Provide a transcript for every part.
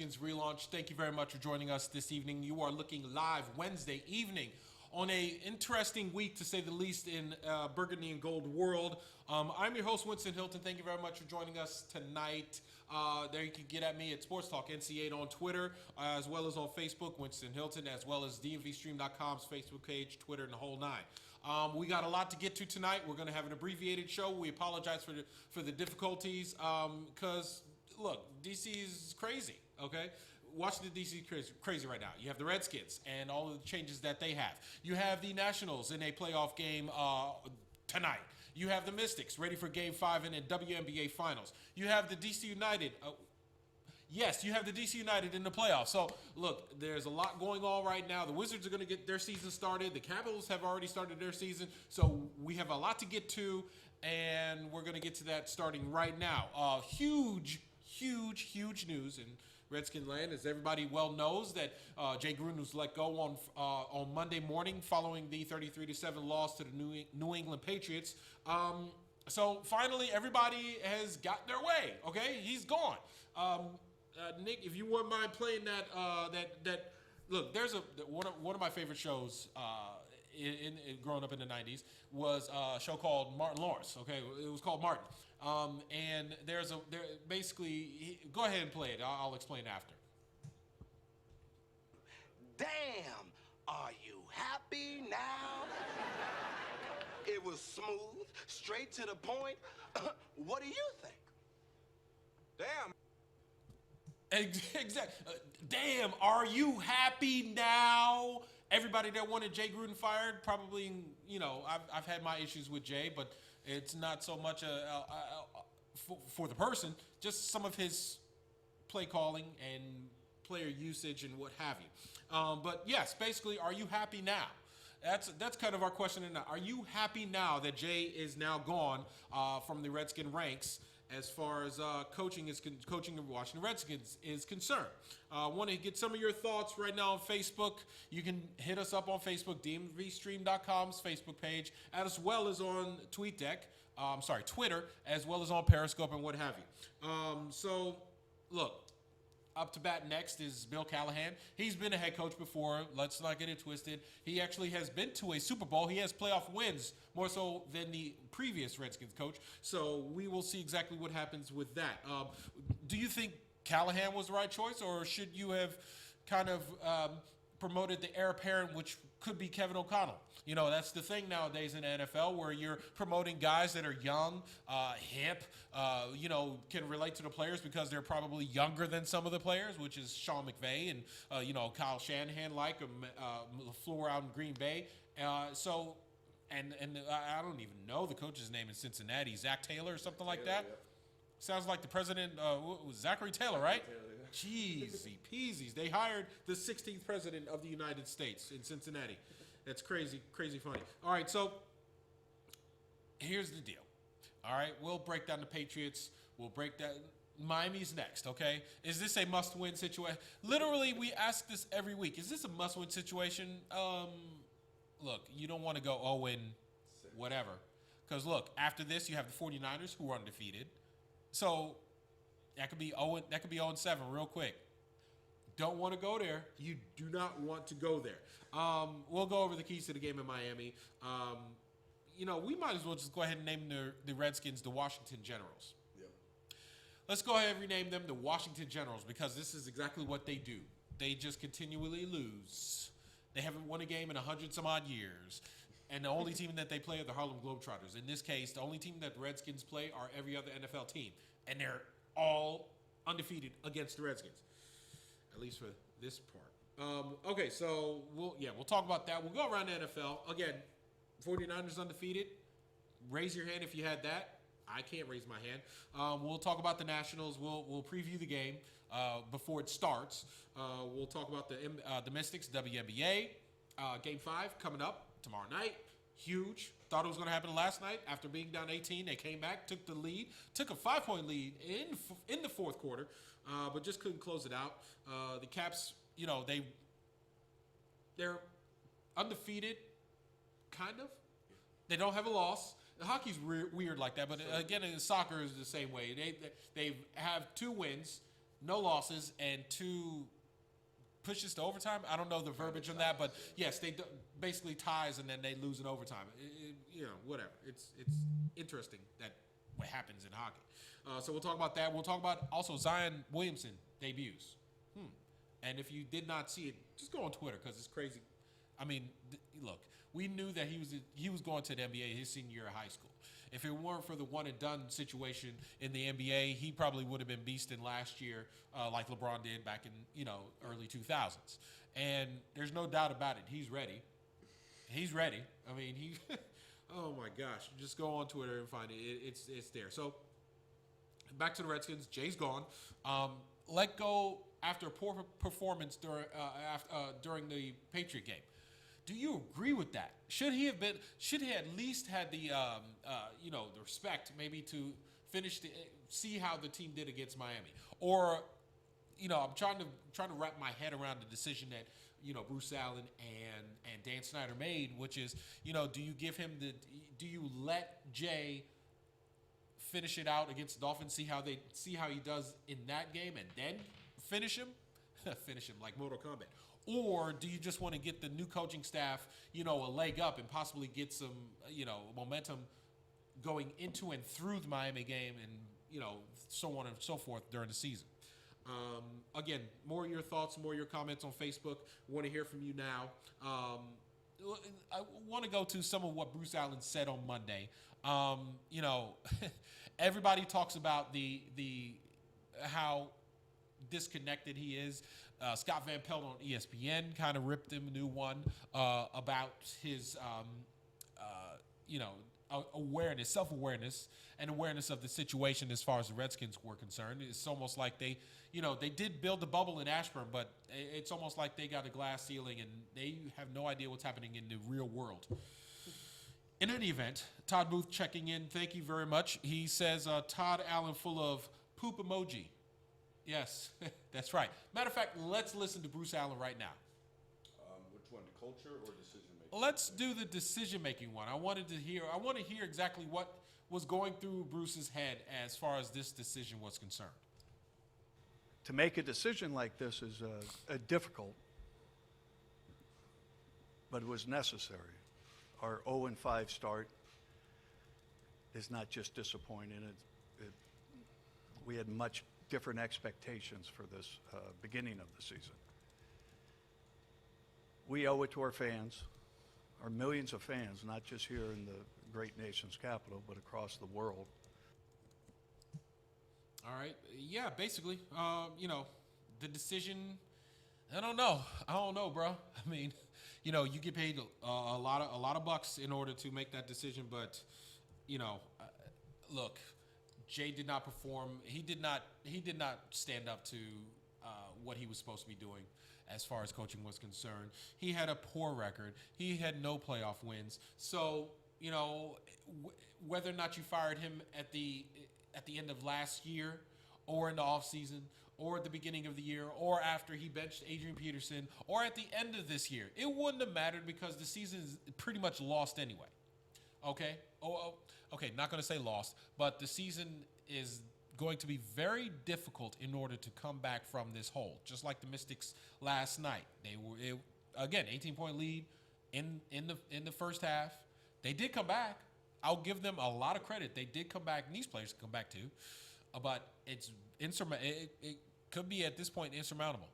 Redskins Relaunch. Thank you very much for joining us this evening. You are looking live Wednesday evening on a interesting week, to say the least, in Burgundy and Gold world. I'm your host, Winston Hilton. Thank you very much for joining us tonight. There you can get at me at Sports Talk NC8 on Twitter, as well as on Facebook, Winston Hilton, as well as DMVSTREAM.com's Facebook page, Twitter, and the whole nine. We got a lot to get to tonight. We're going to have an abbreviated show. We apologize for the difficulties because, look, DC is crazy, okay? Washington, D.C. crazy right now. You have the Redskins and all of the changes that they have. You have the Nationals in a playoff game tonight. You have the Mystics ready for Game 5 in the WNBA Finals. You have the D.C. United. Yes, you have the D.C. United in the playoffs. So, look, there's a lot going on right now. The Wizards are going to get their season started. The Capitals have already started their season. So, we have a lot to get to, and we're going to get to that starting right now. Huge news in Redskin land, as everybody well knows, that Jay Gruden was let go on Monday morning following the 33-7 loss to the New England Patriots. So finally, everybody has got their way. Okay, he's gone. Nick, if you wouldn't mind playing that look, there's one of my favorite shows in growing up in the 90s was a show called Martin Lawrence. Okay, it was called Martin. And basically, go ahead and play it. I'll explain after. Damn, are you happy now? It was smooth, straight to the point. What do you think? Damn. Exactly. Damn, are you happy now? Everybody that wanted Jay Gruden fired, probably, I've had my issues with Jay, but it's not so much for the person, just some of his play calling and player usage and what have you. But yes, basically, are you happy now? That's kind of our question tonight. Are you happy now that Jay is now gone from the Redskin ranks as far as coaching the Washington Redskins is concerned? I want to get some of your thoughts right now on Facebook. You can hit us up on Facebook, DMVSTREAM.com's Facebook page, as well as on Twitter, as well as on Periscope and what have you. So, look, up to bat next is Bill Callahan. He's been a head coach before. Let's not get it twisted. He actually has been to a Super Bowl. He has playoff wins, more so than the previous Redskins coach. So we will see exactly what happens with that. Do you think Callahan was the right choice, or should you have kind of promoted the heir apparent, which could be Kevin O'Connell? That's the thing nowadays in the NFL, where you're promoting guys that are young, hip, can relate to the players because they're probably younger than some of the players, which is Sean McVay and, Kyle Shanahan, LaFleur out in Green Bay. And I don't even know the coach's name in Cincinnati, Zach Taylor or something like that. Yeah. Sounds like the president, was Zachary Taylor, right? Jeezy peasies. They hired the 16th president of the United States in Cincinnati. That's crazy funny. All right, so here's the deal. All right, we'll break down the Patriots. We'll break down Miami's next, okay? Is this a must-win situation? Literally, we ask this every week. Is this a must-win situation? Look, you don't want to go 0-whatever. Because, look, after this, you have the 49ers, who are undefeated. So that could be 0-7 real quick. Don't want to go there. You do not want to go there. We'll go over the keys to the game in Miami. We might as well just go ahead and name the Redskins the Washington Generals. Yeah. Let's go ahead and rename them the Washington Generals, because this is exactly what they do. They just continually lose. They haven't won a game in 100-some-odd years. And the only team that they play are the Harlem Globetrotters. In this case, the only team that the Redskins play are every other NFL team. And they're all undefeated against the Redskins, at least for this part. Okay, so we'll talk about that. We'll go around the NFL. Again, 49ers undefeated. Raise your hand if you had that. I can't raise my hand. We'll talk about the Nationals. We'll preview the game before it starts. We'll talk about the Mystics, WNBA. Game 5 coming up tomorrow night. Huge. Thought it was going to happen last night. After being down 18, they came back, took the lead, took a 5-point lead in the fourth quarter, but just couldn't close it out. The Caps, they're undefeated, kind of. They don't have a loss. The hockey's weird like that, but again, in soccer is the same way. They have 2 wins. no losses and 2 pushes to overtime. I don't know the verbiage on that, but yes, they basically ties and then they lose in overtime. Whatever. It's interesting that what happens in hockey. So we'll talk about that. We'll talk about also Zion Williamson debuts. And if you did not see it, just go on Twitter because it's crazy. I mean, look, we knew that he was going to the NBA his senior year of high school. If it weren't for the one and done situation in the NBA, he probably would have been beasting last year like LeBron did back in early 2000s. And there's no doubt about it. He's ready. He's ready. I mean, oh my gosh, just go on Twitter and find it. It's there. So back to the Redskins. Jay's gone. Let go after a poor performance during the Patriot game. Do you agree with that? Should he at least had the respect maybe to see how the team did against Miami? Or, I'm trying to wrap my head around the decision that, Bruce Allen and Dan Snyder made, which is, do you let Jay finish it out against the Dolphins, see how he does in that game and then finish him like Mortal Kombat? Or do you just want to get the new coaching staff, a leg up and possibly get some, momentum going into and through the Miami game and, so on and so forth during the season? Again, more of your thoughts, more of your comments on Facebook. Want to hear from you now. I want to go to some of what Bruce Allen said on Monday. Everybody talks about the how disconnected he is. Scott Van Pelt on ESPN kind of ripped him a new one about his, awareness, self-awareness, and awareness of the situation as far as the Redskins were concerned. It's almost like they did build the bubble in Ashburn, but it's almost like they got a glass ceiling and they have no idea what's happening in the real world. In any event, Todd Booth checking in. Thank you very much. He says, Todd Allen full of poop emoji. Yes, that's right. Matter of fact, let's listen to Bruce Allen right now. Which one, the culture or decision-making? Let's do the decision-making one. I want to hear exactly what was going through Bruce's head as far as this decision was concerned. To make a decision like this is difficult, but it was necessary. Our 0-5 start is not just disappointing. We had much different expectations for this beginning of the season. We owe it to our fans, our millions of fans, not just here in the great nation's capital, but across the world. All right. Yeah, basically, the decision, I don't know, bro. I mean, you get paid a lot of bucks in order to make that decision, but, look, Jay did not perform. He did not stand up to what he was supposed to be doing as far as coaching was concerned. He had a poor record. He had no playoff wins. So, whether or not you fired him at the end of last year or in the offseason or at the beginning of the year or after he benched Adrian Peterson or at the end of this year, it wouldn't have mattered because the season is pretty much lost anyway. Okay? Okay, not going to say lost, but the season is going to be very difficult in order to come back from this hole, just like the Mystics last night. They were, again, 18-point lead in the first half. They did come back. I'll give them a lot of credit. They did come back, and these players come back too, but it could be at this point insurmountable.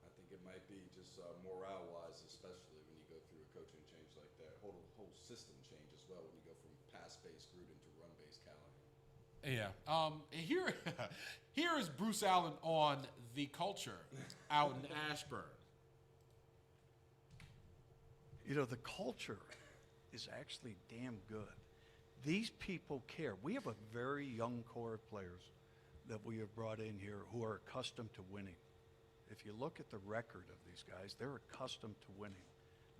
I think it might be just morale-wise, especially when you go through a coaching change like that. Whole system change as well when you go from pass-based Gruden to run-based Callahan. Yeah. Here is Bruce Allen on the culture out in Ashburn. The culture is actually damn good. These people care. We have a very young core of players that we have brought in here who are accustomed to winning. If you look at the record of these guys, they're accustomed to winning.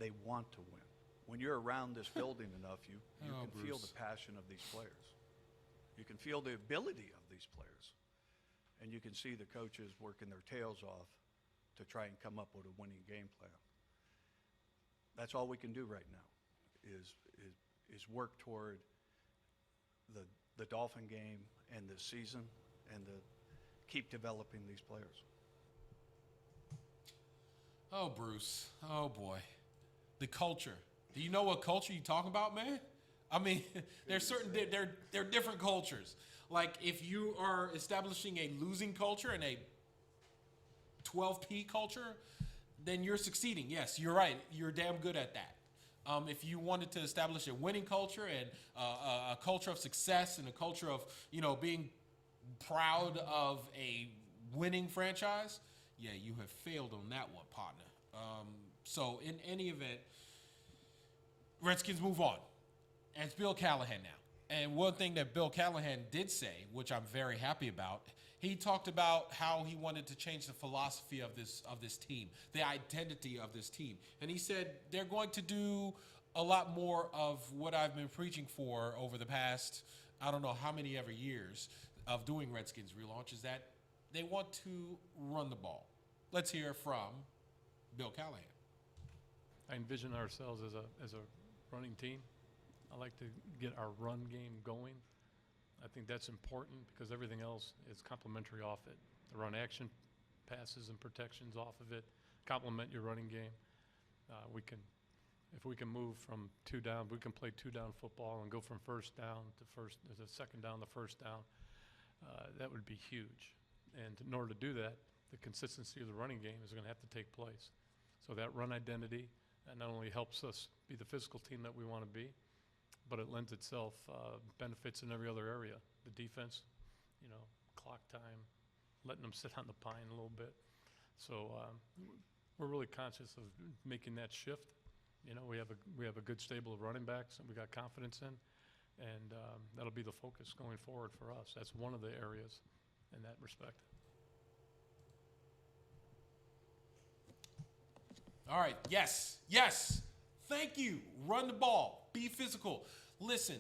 They want to win. When you're around this building enough, you can feel the passion of these players. You can feel the ability of these players. And you can see the coaches working their tails off to try and come up with a winning game plan. That's all we can do right now is work toward the Dolphin game and the season and to keep developing these players. Oh, Bruce. Oh, boy. The culture. Do you know what culture you're talking about, man? I mean, there's certain, they're different cultures. Like, if you are establishing a losing culture and a 12P culture, then you're succeeding. Yes, you're right. You're damn good at that. If you wanted to establish a winning culture and a culture of success and a culture of, being proud of a winning franchise, yeah, you have failed on that one, partner. So in any event, Redskins move on. And it's Bill Callahan now. And one thing that Bill Callahan did say, which I'm very happy about, he talked about how he wanted to change the philosophy of this team, the identity of this team. And he said they're going to do a lot more of what I've been preaching for over the past, I don't know how many ever years of doing Redskins Relaunch, is that they want to run the ball. Let's hear from Bill Callahan. I envision ourselves as a running team. I like to get our run game going. I think that's important because everything else is complementary off it. The run action, passes and protections off of it, complement your running game. If we can move from 2 down, we can play 2-down football and go from first down to second down to first down. That would be huge. And in order to do that, the consistency of the running game is going to have to take place. So that run identity not only helps us be the physical team that we want to be, but it lends itself benefits in every other area. The defense, clock time, letting them sit on the pine a little bit. So we're really conscious of making that shift. We have a good stable of running backs that we got confidence in, and that'll be the focus going forward for us. That's one of the areas in that respect. All right. Yes. Thank you. Run the ball. Be physical. Listen,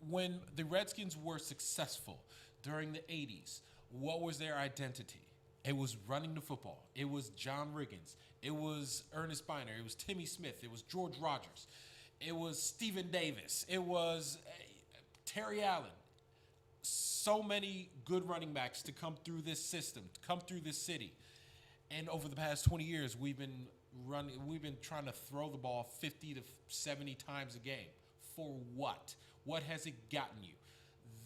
when the Redskins were successful during the 80s, what was their identity? It was running the football. It was John Riggins. It was Ernest Biner. It was Timmy Smith. It was George Rogers. It was Stephen Davis. It was Terry Allen. So many good running backs to come through this system, to come through this city. And over the past 20 years, we've been trying to throw the ball 50 to 70 times a game. For what? What has it gotten you?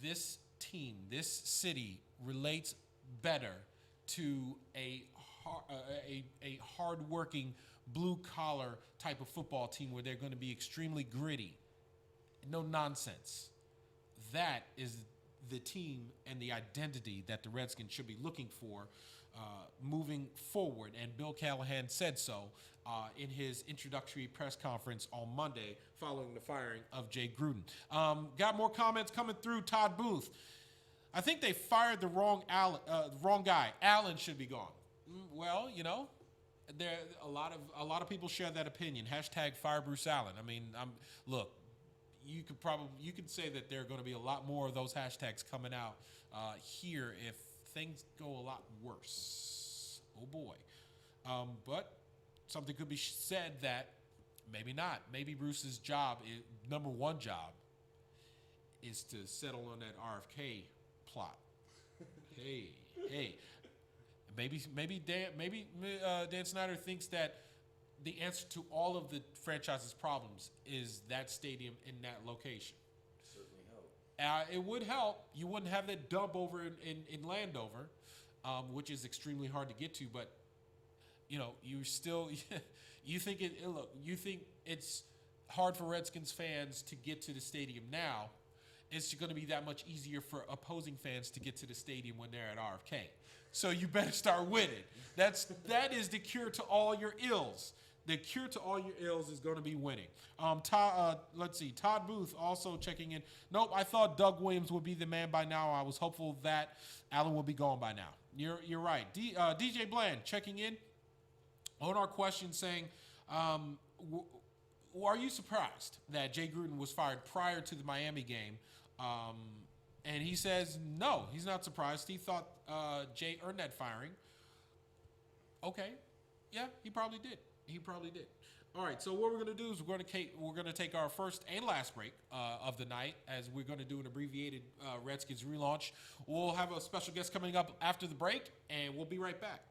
This team, this city relates better to a hard-working, blue-collar type of football team where they're going to be extremely gritty. No nonsense. That is the team and the identity that the Redskins should be looking for moving forward, and Bill Callahan said so in his introductory press conference on Monday following the firing of Jay Gruden. Got more comments coming through. Todd Booth, I think they fired the wrong guy. Allen should be gone. Well, there a lot of people share that opinion. # fire Bruce Allen. I mean, look. You could say that there are going to be a lot more of those hashtags coming out here if things go a lot worse. Oh boy. But something could be said that maybe not. Maybe Bruce's number one job is to settle on that RFK plot. Hey. Maybe Dan Snyder thinks that the answer to all of the franchise's problems is that stadium in that location. Certainly help. It would help. You wouldn't have that dump over in Landover, which is extremely hard to get to. But you still you think it's hard for Redskins fans to get to the stadium now. It's going to be that much easier for opposing fans to get to the stadium when they're at RFK. So you better start winning. That is the cure to all your ills. The cure to all your ills is going to be winning. Let's see. Todd Booth also checking in. Nope, I thought Doug Williams would be the man by now. I was hopeful that Allen would be gone by now. You're right. DJ Bland checking in on our question saying, are you surprised that Jay Gruden was fired prior to the Miami game? And he says, no, he's not surprised. He thought Jay earned that firing. Okay. Yeah, he probably did. All right, so what we're going to do is we're going to take our first and last break of the night, as we're going to do an abbreviated Redskins relaunch. We'll have a special guest coming up after the break, and we'll be right back.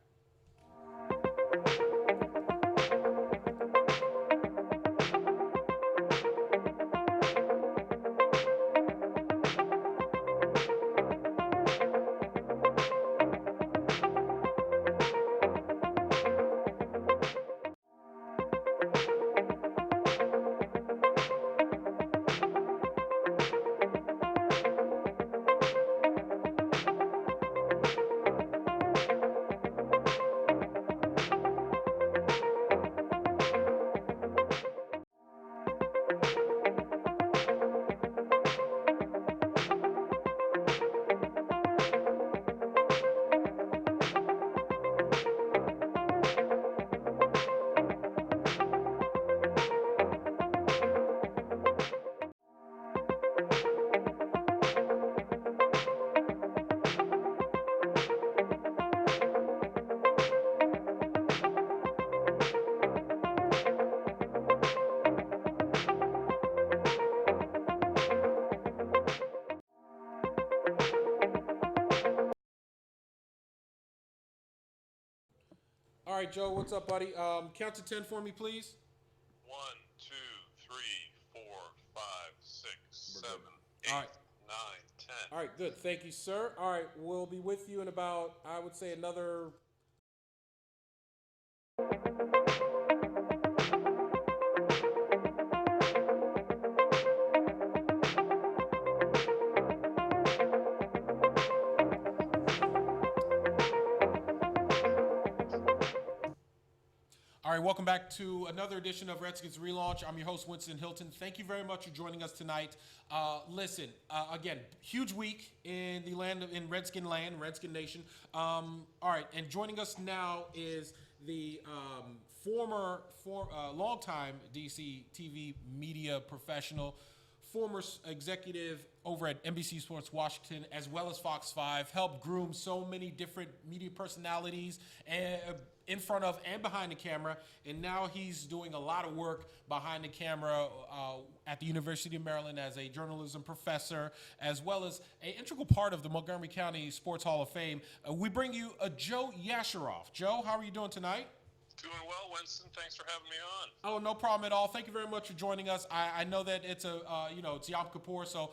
All right, Joe, what's up, buddy? Count to 10 for me, please. 1, 2, 3, 4, 5, 6, 7, 8, All right. 9, 10. All right, good. Thank you, sir. All right, we'll be with you in about, I would say, another... All right, welcome back to another edition of Redskins Relaunch. I'm your host, Winston Hilton. Thank you very much for joining us tonight. Listen, again, huge week in the land of, in Redskin land, Redskin Nation. All right, and joining us now is the longtime DC TV media professional, former executive over at NBC Sports Washington, as well as Fox 5, helped groom so many different media personalities and in front of and behind the camera, and now he's doing a lot of work behind the camera at the University of Maryland as a journalism professor, as well as an integral part of the Montgomery County Sports Hall of Fame. We bring you Joe Yasharoff. Joe, how are you doing tonight? Doing well, Winston. Thanks for having me on. Oh, no problem at all. Thank you very much for joining us. I know that it's it's Yom Kippur, so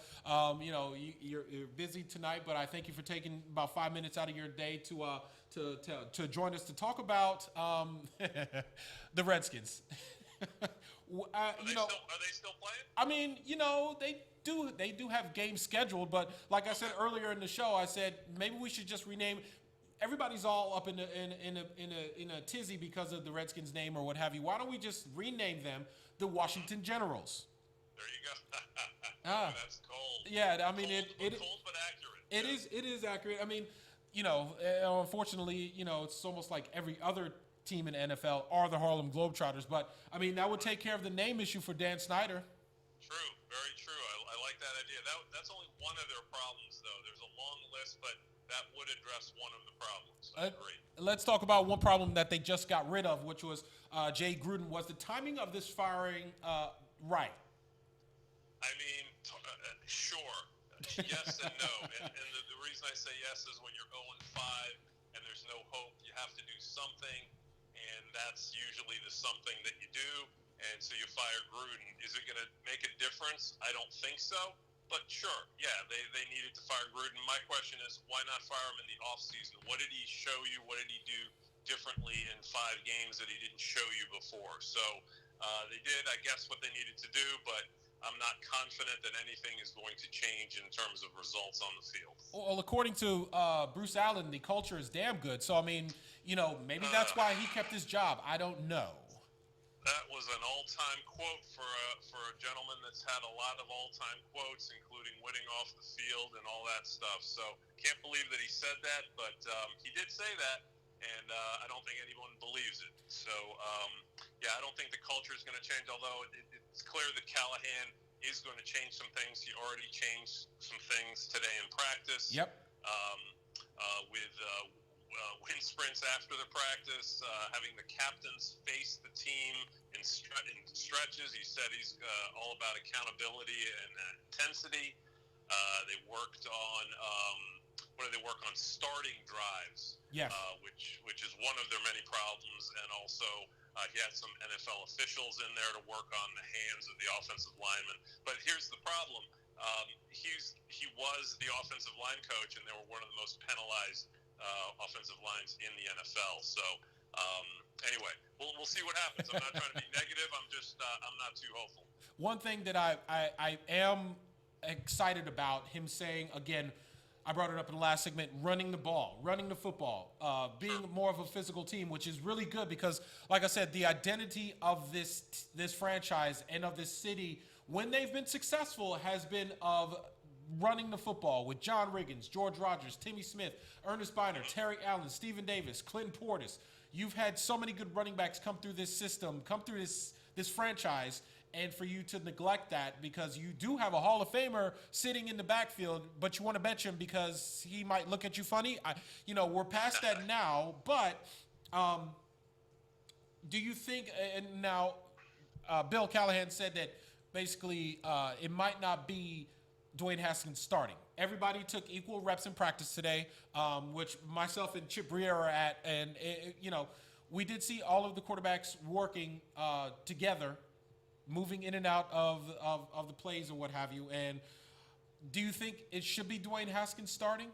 you're busy tonight, but I thank you for taking about 5 minutes out of your day to join us to talk about the Redskins. Are they still playing? I mean, they do have games scheduled, but like I said earlier in the show, I said maybe we should just rename. Everybody's all up in a tizzy because of the Redskins name or what have you. Why don't we just rename them the Washington Generals? There you go. That's cold. Yeah, I mean cold but accurate. It is accurate. I mean, unfortunately, it's almost like every other team in the NFL are the Harlem Globetrotters. But I mean, that would take care of the name issue for Dan Snyder. True, very true. I like that idea. That's only one of their problems, though. There's a long list, but that would address one of the problems. I agree. Let's talk about one problem that they just got rid of, which was Jay Gruden. Was the timing of this firing right? I mean, sure. Yes and no. And the reason I say yes is when you're 0-5 and there's no hope, you have to do something, and that's usually the something that you do. And so you fire Gruden. Is it going to make a difference? I don't think so. But sure, yeah, they needed to fire Gruden. My question is, why not fire him in the offseason? What did he show you? What did he do differently in 5 games that he didn't show you before? So they did, I guess, what they needed to do, but I'm not confident that anything is going to change in terms of results on the field. Well, according to Bruce Allen, the culture is damn good. So, I mean, maybe that's why he kept his job. I don't know. That was an all-time quote for a gentleman that's had a lot of all-time quotes, including winning off the field and all that stuff. So can't believe that he said that, but he did say that, and I don't think anyone believes it. So, I don't think the culture is going to change, although it's clear that Callahan is going to change some things. He already changed some things today in practice. Yep. With wind sprints after the practice, having the captains face the team in stretches. He said he's all about accountability and intensity. They worked on what did they work on? Starting drives, Yes. Which is one of their many problems, and also he had some NFL officials in there to work on the hands of the offensive linemen. But here's the problem: he was the offensive line coach, and they were one of the most penalized offensive lines in the NFL. So anyway, we'll see what happens. I'm not trying to be negative. I'm just I'm not too hopeful. One thing that I am excited about him saying, again, I brought it up in the last segment, running the ball, running the football, being more of a physical team, which is really good because, like I said, the identity of this franchise and of this city, when they've been successful, has been of running the football with John Riggins, George Rogers, Timmy Smith, Ernest Biner, Terry Allen, Stephen Davis, Clinton Portis. You've had so many good running backs come through this system, come through this franchise, and for you to neglect that because you do have a Hall of Famer sitting in the backfield, but you want to bench him because he might look at you funny. We're past that now, but do you think, and now Bill Callahan said that basically it might not be Dwayne Haskins starting. Everybody took equal reps in practice today, which myself and Chip Breer are at, and we did see all of the quarterbacks working together, moving in and out of the plays or what have you. And do you think it should be Dwayne Haskins starting?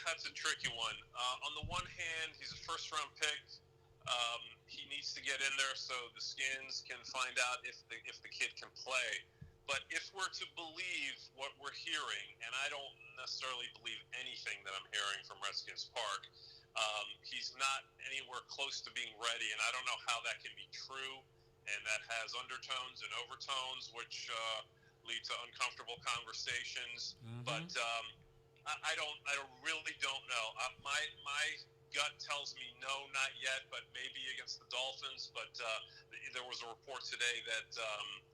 That's a tricky one. On the one hand, he's a first-round pick. He needs to get in there so the Skins can find out if the kid can play. But if we're to believe what we're hearing, and I don't necessarily believe anything that I'm hearing from Redskins Park, he's not anywhere close to being ready, and I don't know how that can be true. And that has undertones and overtones, which lead to uncomfortable conversations. Mm-hmm. But I really don't know. My gut tells me no, not yet, but maybe against the Dolphins. But there was a report today that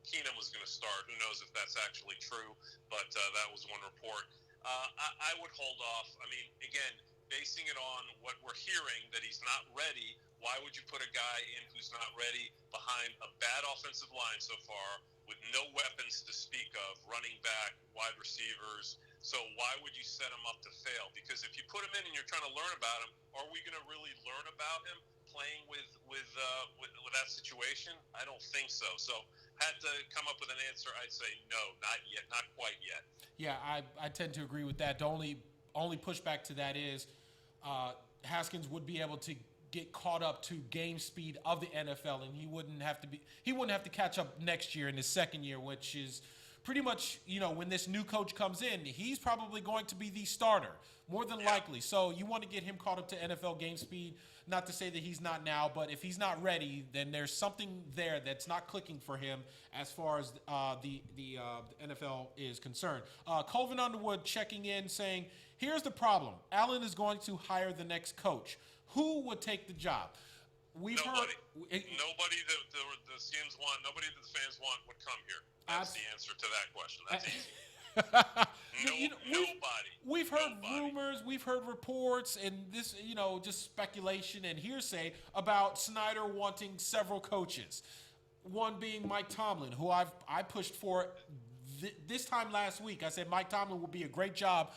Keenum was going to start. Who knows if that's actually true? But that was one report. I would hold off. I mean, again, basing it on what we're hearing, that he's not ready. Why would you put a guy in who's not ready behind a bad offensive line so far with no weapons to speak of, running back, wide receivers? So why would you set him up to fail? Because if you put him in and you're trying to learn about him, are we going to really learn about him playing with that situation? I don't think so. So had to come up with an answer, I'd say no, not yet, not quite yet. Yeah, I tend to agree with that. The only pushback to that is Haskins would be able to get caught up to game speed of the NFL, and he wouldn't have to catch up next year in his second year, which is pretty much, when this new coach comes in, he's probably going to be the starter, more than likely. So you want to get him caught up to NFL game speed. Not to say that he's not now, but if he's not ready, then there's something there that's not clicking for him as far as the NFL is concerned. Colvin Underwood checking in saying, here's the problem. Allen is going to hire the next coach. Who would take the job? Nobody that the Skins want, nobody that the fans want would come here. That's the answer to that question. That's easy. Nobody. We've heard rumors, we've heard reports, and this, just speculation and hearsay about Snyder wanting several coaches. One being Mike Tomlin, who I pushed for this time last week. I said Mike Tomlin would be a great job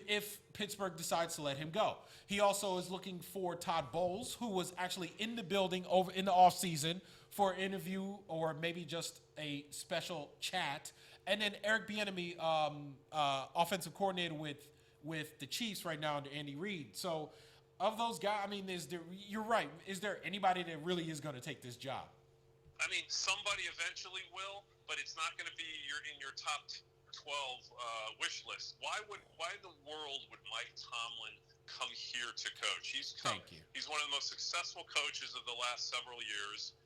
if Pittsburgh decides to let him go. He also is looking for Todd Bowles, who was actually in the building over in the offseason for an interview or maybe just a special chat. And then Eric Bieniemy, offensive coordinator with the Chiefs right now under Andy Reid. So of those guys, I mean, you're right. Is there anybody that really is going to take this job? I mean, somebody eventually will, but it's not going to be in your top 12 wish list. Why in the world would Mike Tomlin come here to coach? He's one of the most successful coaches of the last several years,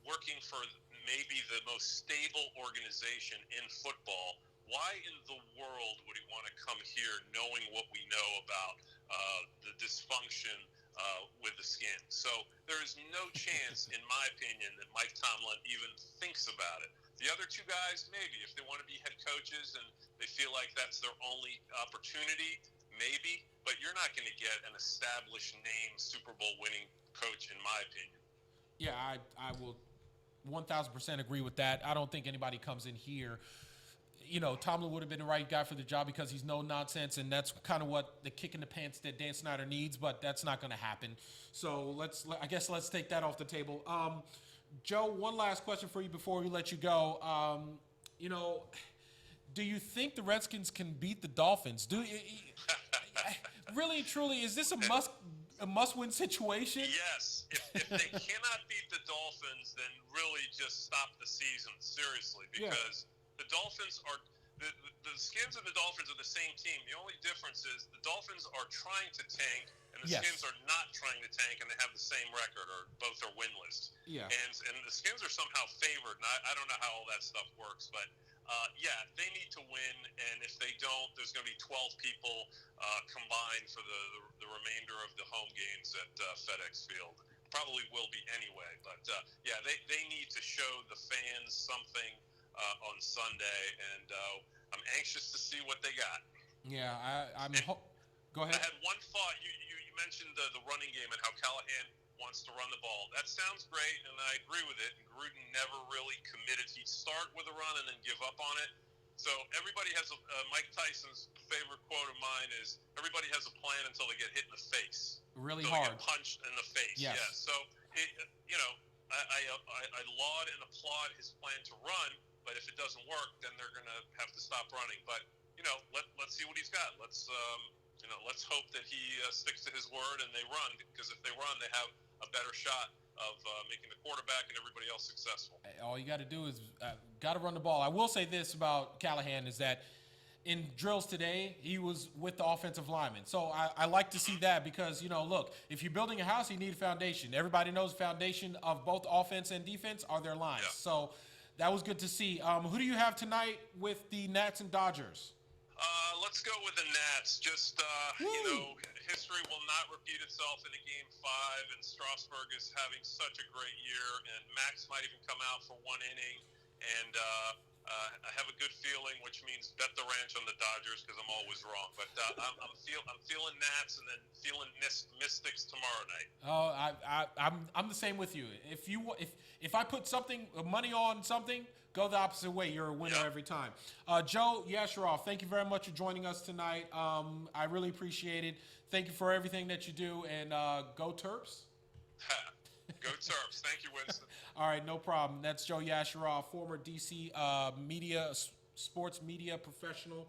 working for maybe the most stable organization in football. Why in the world would he want to come here knowing what we know about the dysfunction with the Skins? So there is no chance, in my opinion, that Mike Tomlin even thinks about it. The other two guys, maybe, if they want to be head coaches and they feel like that's their only opportunity, maybe. but you're not going to get an established name Super Bowl winning coach, in my opinion. Yeah, I will 1,000% agree with that. I don't think anybody comes in here. You know, Tomlin would have been the right guy for the job because he's no nonsense, and that's kind of what the kick in the pants that Dan Snyder needs, but that's not going to happen. So I guess let's take that off the table. Joe, one last question for you before we let you go. You know, do you think the Redskins can beat the Dolphins? Really, truly, is this a must-win situation? Yes. If they cannot beat the Dolphins, then really just stop the season, seriously, because the Dolphins are the Skins and the Dolphins are the same team. The only difference is the Dolphins are trying to tank, and the Skins are not trying to tank, and they have the same record, or both are winless. Yeah. And the Skins are somehow favored, and I don't know how all that stuff works, but they need to win, and if they don't, there's going to be 12 people combined for the remainder of the home games at FedEx Field. Probably will be anyway, but they need to show the fans something on Sunday, and I'm anxious to see what they got. Yeah, go ahead. I had one thought. You mentioned the running game and how Callahan wants to run the ball. That sounds great, and I agree with it. And Gruden never really committed. He'd start with a run and then give up on it. So everybody has Mike Tyson's favorite quote of mine is, everybody has a plan until they get hit in the face. Really hard. They get punched in the face. Yes. Yeah. So, I laud and applaud his plan to run, but if it doesn't work, then they're going to have to stop running. But, let's see what he's got. Let's hope that he sticks to his word and they run, because if they run, they have a better shot of making the quarterback and everybody else successful. All you got to do is got to run the ball. I will say this about Callahan is that in drills today, he was with the offensive linemen. So I like to see that because, look, if you're building a house, you need a foundation. Everybody knows the foundation of both offense and defense are their lines. Yeah. So that was good to see. Who do you have tonight with the Nats and Dodgers? Let's go with the Nats. Just, history will not repeat itself in a Game 5, and Strasburg is having such a great year, and Max might even come out for one inning, and I have a good feeling, which means bet the ranch on the Dodgers because I'm always wrong. But I'm feeling Nats, and then feeling Mystics tomorrow night. Oh, I'm the same with you. If I put money on something, go the opposite way. You're a winner every time. Joe Yasharoff, thank you very much for joining us tonight. I really appreciate it. Thank you for everything that you do, and go Terps. Go Terps. Thank you, Winston. All right, no problem. That's Joe Yasharoff, former DC sports media professional.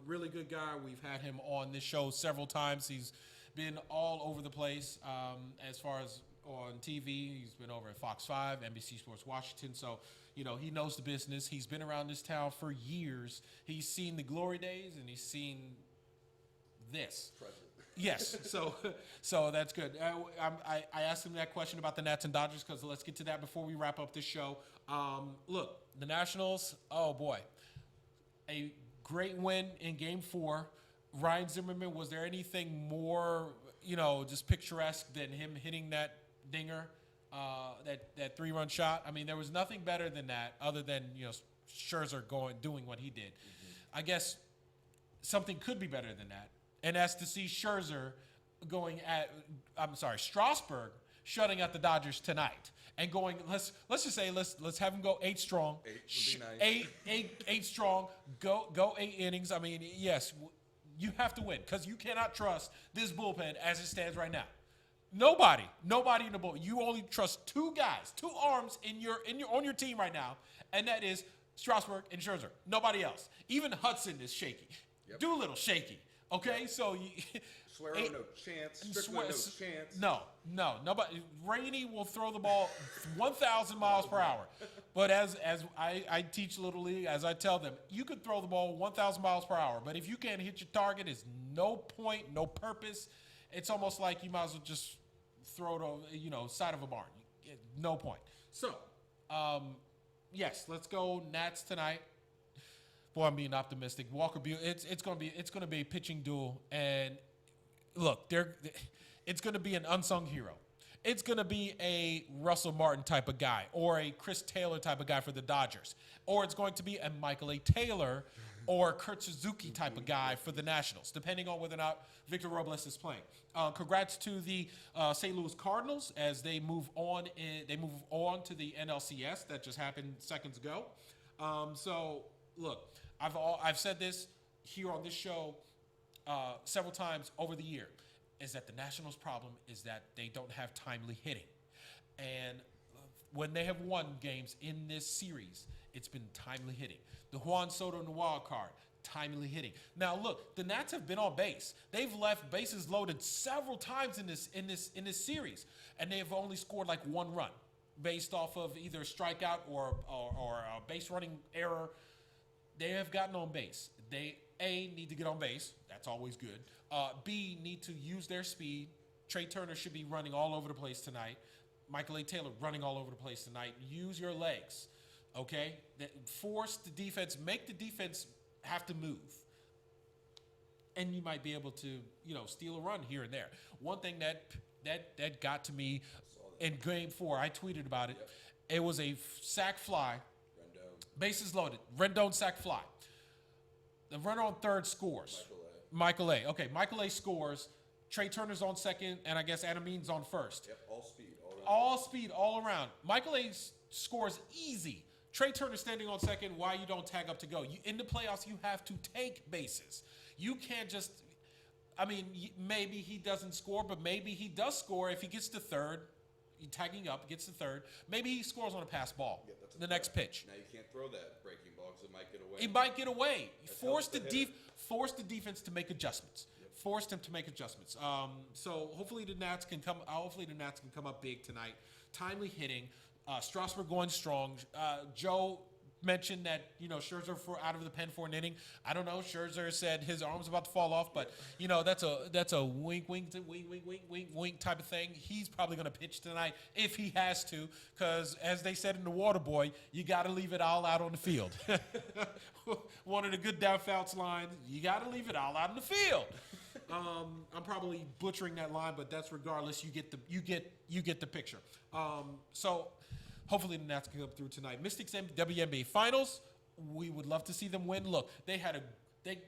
Really good guy. We've had him on this show several times. He's been all over the place as far as on TV. He's been over at Fox 5, NBC Sports Washington. So, he knows the business. He's been around this town for years. He's seen the glory days, and he's seen this. Present. Yes, so that's good. I asked him that question about the Nats and Dodgers because let's get to that before we wrap up this show. Look, the Nationals, oh boy, a great win in Game 4. Ryan Zimmerman, was there anything more, just picturesque than him hitting that dinger, that 3-run shot? I mean, there was nothing better than that other than, Scherzer doing what he did. Mm-hmm. I guess something could be better than that. And that's to see Scherzer Strasburg shutting out the Dodgers tonight and going. Let's just say let's have him go 8 strong. 8 would be nice. 8 strong. Go 8 innings. I mean, yes, you have to win because you cannot trust this bullpen as it stands right now. Nobody in the bullpen. You only trust 2 guys, 2 arms on your team right now, and that is Strasburg and Scherzer. Nobody else. Even Hudson is shaky. Yep. Doolittle shaky. Okay, so Suero, no chance. Strickland, no chance. No. Nobody. Rainey will throw the ball 1,000 miles per hour. But as I teach Little League, as I tell them, you could throw the ball 1,000 miles per hour, but if you can't hit your target, it's no point, no purpose. It's almost like you might as well just throw it, side of a barn. No point. So, yes, let's go Nats tonight. Boy, I'm being optimistic. Walker Buehler, it's gonna be a pitching duel, and look, it's gonna be an unsung hero. It's gonna be a Russell Martin type of guy, or a Chris Taylor type of guy for the Dodgers, or it's going to be a Michael A. Taylor or Kurt Suzuki type of guy for the Nationals, depending on whether or not Victor Robles is playing. Congrats to the St. Louis Cardinals as they move on. They move on to the NLCS. That just happened seconds ago. So look, I've said this here on this show several times over the year, is that the Nationals' problem is that they don't have timely hitting. And when they have won games in this series, it's been timely hitting. The Juan Soto in the wild card, timely hitting. Now look, the Nats have been on base. They've left bases loaded several times in this series, and they have only scored like one run based off of either a strikeout or a base running error. They have gotten on base. They need to get on base. That's always good. B, need to use their speed. Trey Turner should be running all over the place tonight. Michael A. Taylor running all over the place tonight. Use your legs, okay? Force the defense. Make the defense have to move. And you might be able to, steal a run here and there. One thing that got to me in Game 4, I tweeted about it. Yep. It was a sac fly. Rendon. Bases loaded. Rendon sac fly. The runner on third scores. Michael A. Okay, Michael A. scores. Trey Turner's on second, and I guess Adamene's on first. Yep, all speed, all around. All speed, all around. Michael A. scores easy. Trey Turner standing on second. Why you don't tag up to go? In the playoffs, you have to take bases. You can't just. Maybe he doesn't score, but maybe he does score if he gets to third. Tagging up, gets to third. Maybe he scores on a pass ball. Yeah, the next pitch. Now you can't throw that breaking ball because it might get away. It might get away. Force the defense to make adjustments. Yep. Force them to make adjustments. So hopefully the Nats can come. Hopefully the Nats can come up big tonight. Timely hitting. Strasburg going strong. Joe mentioned that Scherzer out of the pen for an inning. I don't know. Scherzer said his arm's about to fall off, but that's a wink type of thing. He's probably going to pitch tonight if he has to, because as they said in the Waterboy, you got to leave it all out on the field. One of the good Down Fouts lines, you got to leave it all out in the field. I'm probably butchering that line, but that's regardless. You get the picture. So. Hopefully the Nats can come through tonight. Mystics WNBA Finals. We would love to see them win. Look, they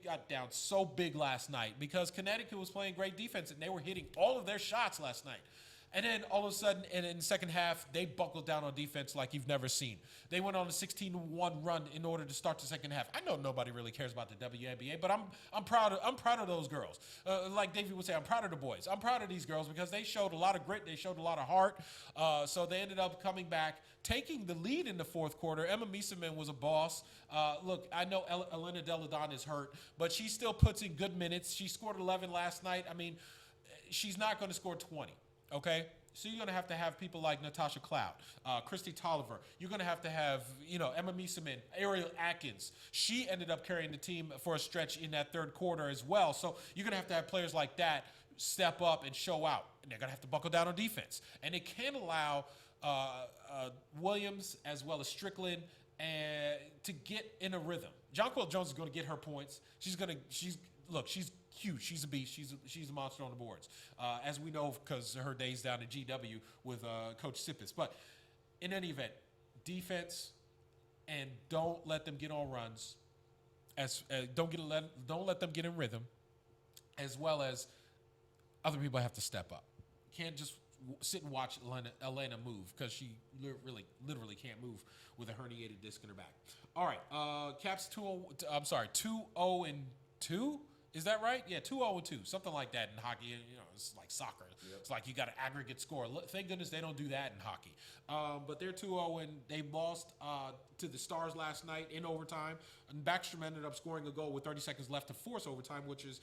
got down so big last night because Connecticut was playing great defense and they were hitting all of their shots last night. And then all of a sudden, and in the second half, they buckled down on defense like you've never seen. They went on a 16-1 run in order to start the second half. I know nobody really cares about the WNBA, but I'm proud of those girls. Like David would say, I'm proud of the boys. I'm proud of these girls because they showed a lot of grit. They showed a lot of heart. So they ended up coming back, taking the lead in the fourth quarter. Emma Mieseman was a boss. Look, I know Elena Deladon is hurt, but she still puts in good minutes. She scored 11 last night. She's not going to score 20. Okay, so you're going to have people like Natasha Cloud, Christy Tolliver. You're going to have Emma Mieseman, Ariel Atkins. She ended up carrying the team for a stretch in that third quarter as well. So you're going to have players like that step up and show out. And they're going to have to buckle down on defense. And it can allow Williams as well as Strickland to get in a rhythm. Jonquil Jones is going to get her points. She's huge. She's a beast. She's a monster on the boards, as we know because her days down at GW with Coach Sippis. But in any event, defense, and don't let them get on runs. Don't let them get in rhythm, as well as other people have to step up. You can't just sit and watch Elena move because she literally can't move with a herniated disc in her back. All right, Caps 2-0-2. Is that right? Yeah, 2-0-2, something like that in hockey. It's like soccer. Yep. It's like you got an aggregate score. Thank goodness they don't do that in hockey. But they're 2-0, and they lost to the Stars last night in overtime. And Backstrom ended up scoring a goal with 30 seconds left to force overtime, which is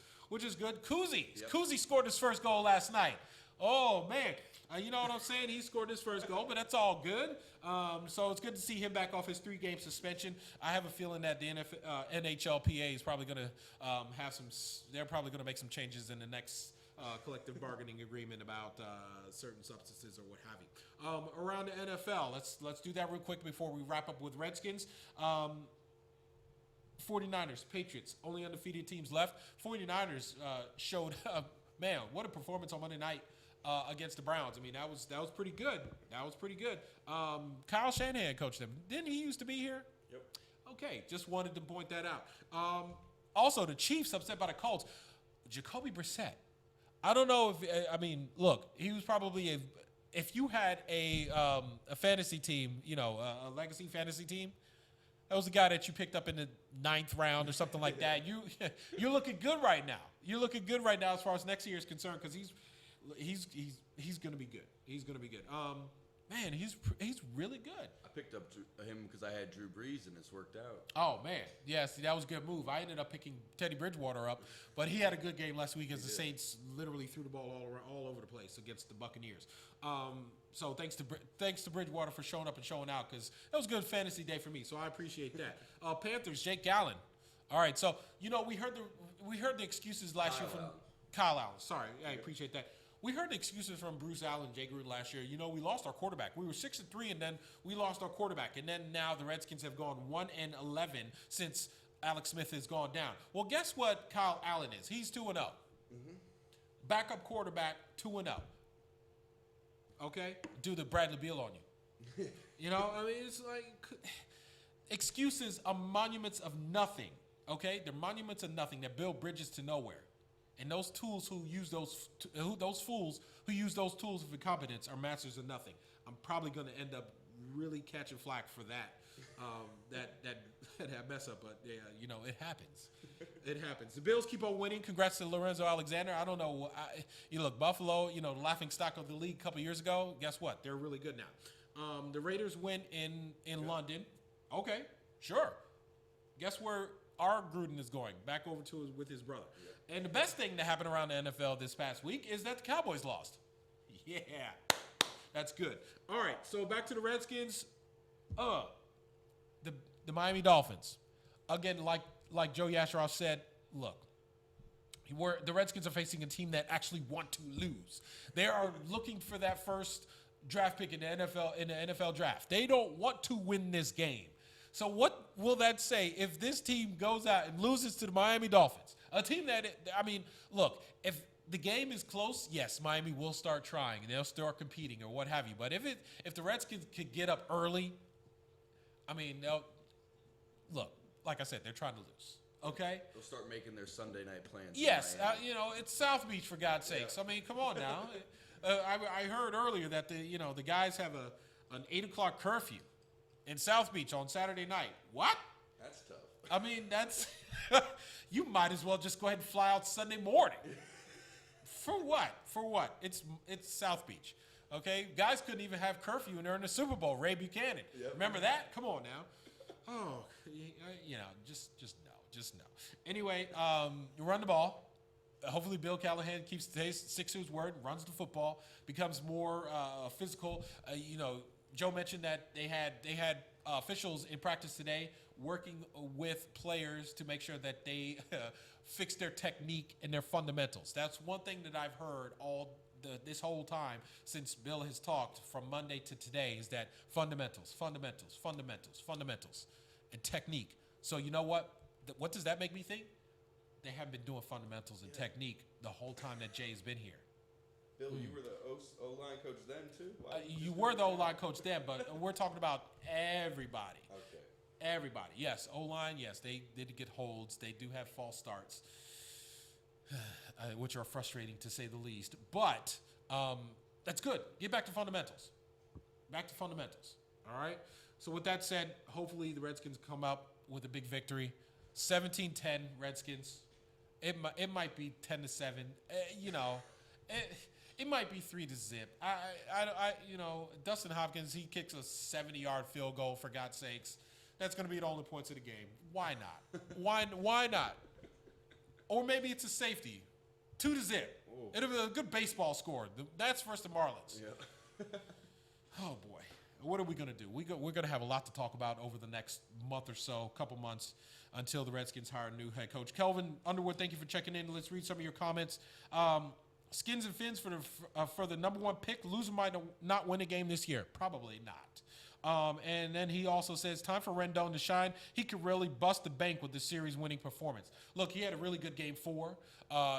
good. Kuzi scored his first goal last night. Oh, man. You know what I'm saying? He scored his first goal, but that's all good. So it's good to see him back off his 3-game suspension. I have a feeling that the NHLPA is probably going to they're probably going to make some changes in the next collective bargaining agreement about certain substances or what have you. Around the NFL, let's do that real quick before we wrap up with Redskins. 49ers, Patriots, only undefeated teams left. 49ers showed, man, what a performance on Monday night. Against the Browns. That was pretty good. Kyle Shanahan coached them. Didn't he used to be here? Yep. Okay, just wanted to point that out. Also, the Chiefs upset by the Colts. Jacoby Brissett. I don't know if I mean, look, he was probably if you had a fantasy team, a legacy fantasy team, that was the guy that you picked up in the 9th round or something like that. You're looking good right now. You're looking good right now as far as next year is concerned because he's going to be good. He's going to be good. Man, he's really good. I picked up him because I had Drew Brees and it's worked out. Oh, man. Yes, that was a good move. I ended up picking Teddy Bridgewater up, but he had a good game last week as the Saints literally threw the ball all over the place against the Buccaneers. So thanks to Bridgewater for showing up and showing out because that was a good fantasy day for me, so I appreciate that. Panthers, Jake Gallen. All right, so, we heard the excuses last year from Kyle Allen. Sorry, I appreciate that. We heard the excuses from Bruce Allen, Jay Gruden last year. We lost our quarterback. We were 6-3, and then we lost our quarterback. And then now the Redskins have gone 1-11 since Alex Smith has gone down. Well, guess what Kyle Allen is? He's 2-0. Backup quarterback, 2-0. Okay? Do the Bradley Beal on you. It's like excuses are monuments of nothing. Okay? They're monuments of nothing that build bridges to nowhere. And those fools who use those tools of incompetence are masters of nothing. I'm probably going to end up really catching flack for that mess up. But yeah, it happens. It happens. The Bills keep on winning. Congrats to Lorenzo Alexander. I don't know. Look, Buffalo, the laughing stock of the league a couple years ago. Guess what? They're really good now. The Raiders win in London. Okay, sure. Guess where our Gruden is going? Back over with his brother. Yeah. And the best thing that happened around the NFL this past week is that the Cowboys lost. Yeah, that's good. All right, so back to the Redskins. The Miami Dolphins. Again, like Joe Yasharoff said, look, the Redskins are facing a team that actually want to lose. They are looking for that first draft pick in the NFL draft. They don't want to win this game. So what will that say if this team goes out and loses to the Miami Dolphins? A team that, look, if the game is close, yes, Miami will start trying and they'll start competing or what have you. But if the Redskins could get up early, look, like I said, they're trying to lose. Okay? They'll start making their Sunday night plans. Yes, it's South Beach for God's sakes. I mean, come on now. I heard earlier that the guys have an 8:00 curfew in South Beach on Saturday night. What? That's tough. I mean, that's you might as well just go ahead and fly out Sunday morning. For what? For what? It's South Beach. Okay? Guys couldn't even have curfew and they're in the Super Bowl. Ray Buchanan. Yep. Remember that? Come on now. Oh, just no. Anyway, you run the ball. Hopefully Bill Callahan keeps sticks to his word, runs the football, becomes more physical. Joe mentioned that they had officials in practice today working with players to make sure that they fix their technique and their fundamentals. That's one thing that I've heard this whole time since Bill has talked from Monday to today is that fundamentals, and technique. So you know what? What does that make me think? They haven't been doing fundamentals and technique the whole time that Jay's been here. Bill, you were the O-line coach then, too? You were the O-line coach then, but we're talking about everybody. Okay. Everybody. Yes, O-line, yes, they did get holds. They do have false starts, which are frustrating to say the least. But that's good. Get back to fundamentals. Back to fundamentals. All right? So with that said, hopefully the Redskins come up with a big victory. 17-10 Redskins. It might be 10-7. It might be 3-0. Dustin Hopkins, he kicks a 70-yard field goal, for God's sakes. That's going to be the only points of the game. Why not? Why not? Or maybe it's a safety. 2-0. It'll be a good baseball score. That's versus the Marlins. Yeah. Oh, boy. What are we going to do? We're going to have a lot to talk about over the next month or so, couple months, until the Redskins hire a new head coach. Kelvin Underwood, thank you for checking in. Let's read some of your comments. Skins and Fins for the number one pick. Loser might not win a game this year. Probably not. And then he also says, time for Rendon to shine. He could really bust the bank with the series-winning performance. Look, he had a really good game 4.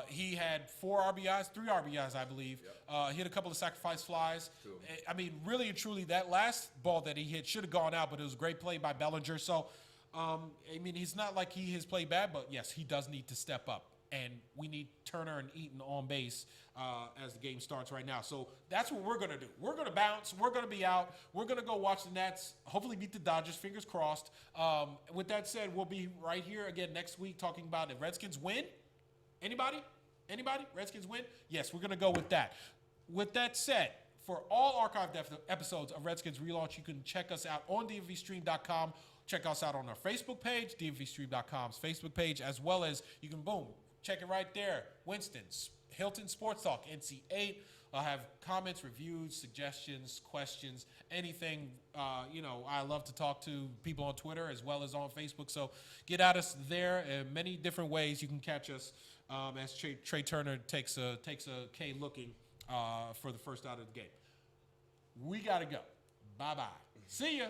He had 3 RBIs, I believe. Yep. He had a couple of sacrifice flies. I mean, really and truly, that last ball that he hit should have gone out, but it was a great play by Bellinger. So I mean, he's not like he has played bad, but yes, he does need to step up. And we need Turner and Eaton on base as the game starts right now. So that's what we're going to do. We're going to bounce. We're going to be out. We're going to go watch the Nats, hopefully beat the Dodgers, fingers crossed. With that said, we'll be right here again next week talking about if Redskins win. Anybody? Redskins win? Yes, we're going to go with that. With that said, for all archived episodes of Redskins Relaunch, you can check us out on DMVSTREAM.COM. Check us out on our Facebook page, DMVSTREAM.com's Facebook page, as well as you can, check it right there. Winston's, HYLTON Sports Talk, NC8. I'll have comments, reviews, suggestions, questions, anything. I love to talk to people on Twitter as well as on Facebook. So get at us there in many different ways. You can catch us as Trey Turner takes a K looking for the first out of the game. We got to go. Bye-bye. See ya.